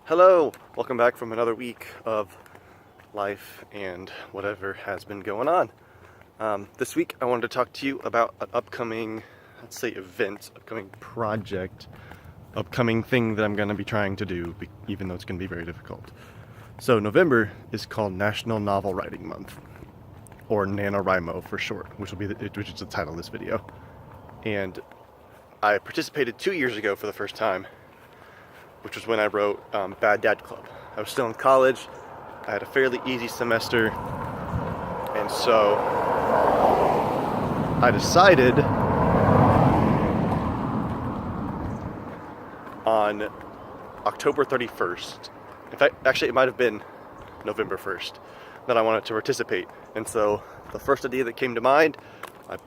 Hello! Welcome back from another week of life and whatever has been going on. This week I wanted to talk to you about an upcoming, let's say event, upcoming project, upcoming thing that I'm going to be trying to do, even though it's going to be very difficult. So November is called National Novel Writing Month, or NaNoWriMo for short, which is the title of this video. And I participated 2 years ago for the first time, which was when I wrote Bad Dad Club. I was still in college, I had a fairly easy semester, and so I decided on October 31st, in fact, actually it might have been November 1st, that I wanted to participate. And so the first idea that came to mind, I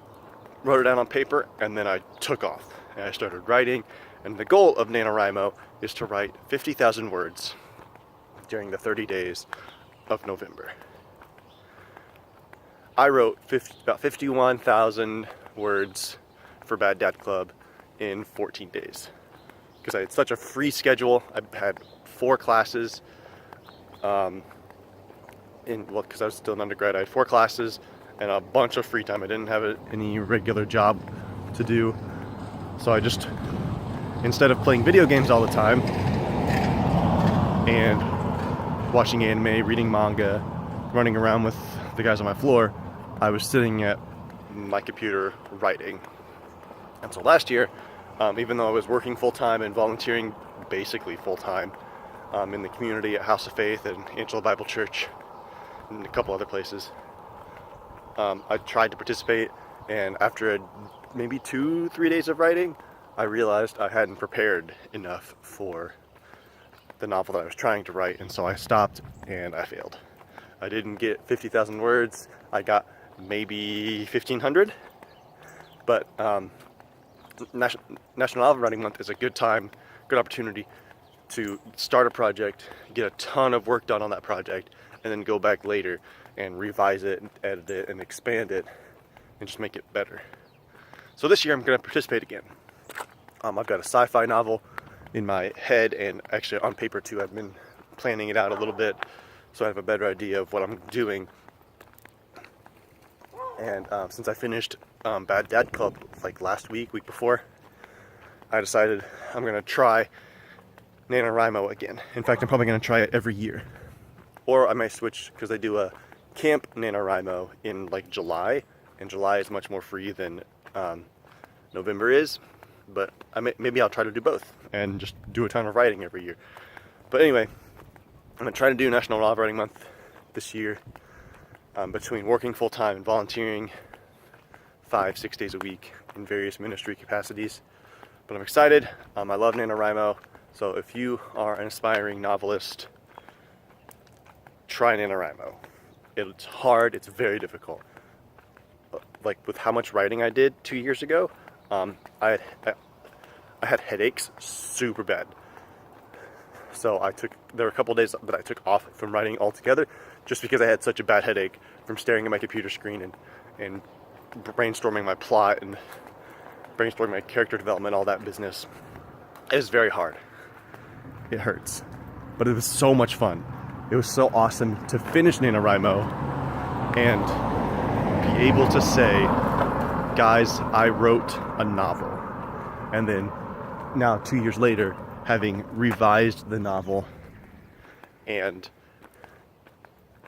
wrote it down on paper, and then I took off. And I started writing, and the goal of NaNoWriMo is to write 50,000 words during the 30 days of November. I wrote about 51,000 words for Bad Dad Club in 14 days. Because I had such a free schedule. I had 4 classes. Because I was still an undergrad, I had 4 classes and a bunch of free time. I didn't have any regular job to do. So I just, instead of playing video games all the time and watching anime, reading manga, running around with the guys on my floor, I was sitting at my computer writing. And so last year, even though I was working full-time and volunteering basically full-time in the community at House of Faith and Angela Bible Church and a couple other places, I tried to participate, and after maybe 2-3 days of writing, I realized I hadn't prepared enough for the novel that I was trying to write, and so I stopped and I failed. I didn't get 50,000 words, I got maybe 1,500, but National Novel Writing Month is a good time, good opportunity to start a project, get a ton of work done on that project, and then go back later and revise it and edit it and expand it and just make it better. So this year I'm going to participate again. I've got a sci-fi novel in my head, and actually on paper too. I've been planning it out a little bit so I have a better idea of what I'm doing. And since I finished Bad Dad Club like last week before, I decided I'm going to try NaNoWriMo again. In fact, I'm probably going to try it every year. Or I might switch, because they do a camp NaNoWriMo in like July, and July is much more free than November is. But maybe I'll try to do both and just do a ton of writing every year. But anyway, I'm going to try to do National Novel Writing Month this year, between working full-time and volunteering 5-6 days a week in various ministry capacities. But I'm excited. I love NaNoWriMo, so if you are an aspiring novelist, try NaNoWriMo. It's hard, it's very difficult. Like with how much writing I did 2 years ago, I had headaches super bad. So there were a couple days that I took off from writing altogether just because I had such a bad headache from staring at my computer screen and brainstorming my plot and brainstorming my character development, all that business. It was very hard. It hurts. But it was so much fun. It was so awesome to finish NaNoWriMo and be able to say, guys, I wrote a novel. And then now 2 years later, having revised the novel, and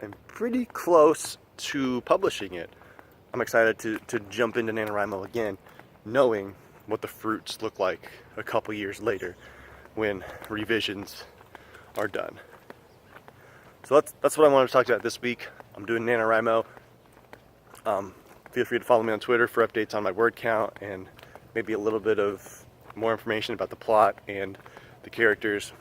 I'm pretty close to publishing it. I'm excited to jump into NaNoWriMo again, knowing what the fruits look like a couple years later when revisions are done. So that's what I wanted to talk about this week. I'm doing NaNoWriMo. Feel free to follow me on Twitter for updates on my word count and maybe a little bit of more information about the plot and the characters.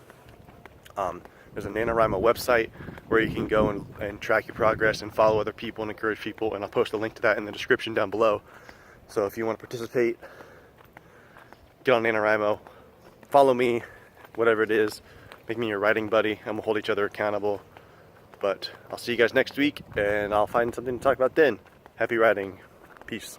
There's a NaNoWriMo website where you can go and track your progress and follow other people and encourage people, and I'll post a link to that in the description down below. So if you want to participate, get on NaNoWriMo, follow me, whatever it is, make me your writing buddy, and we'll hold each other accountable. But I'll see you guys next week, and I'll find something to talk about then. Happy writing. Peace.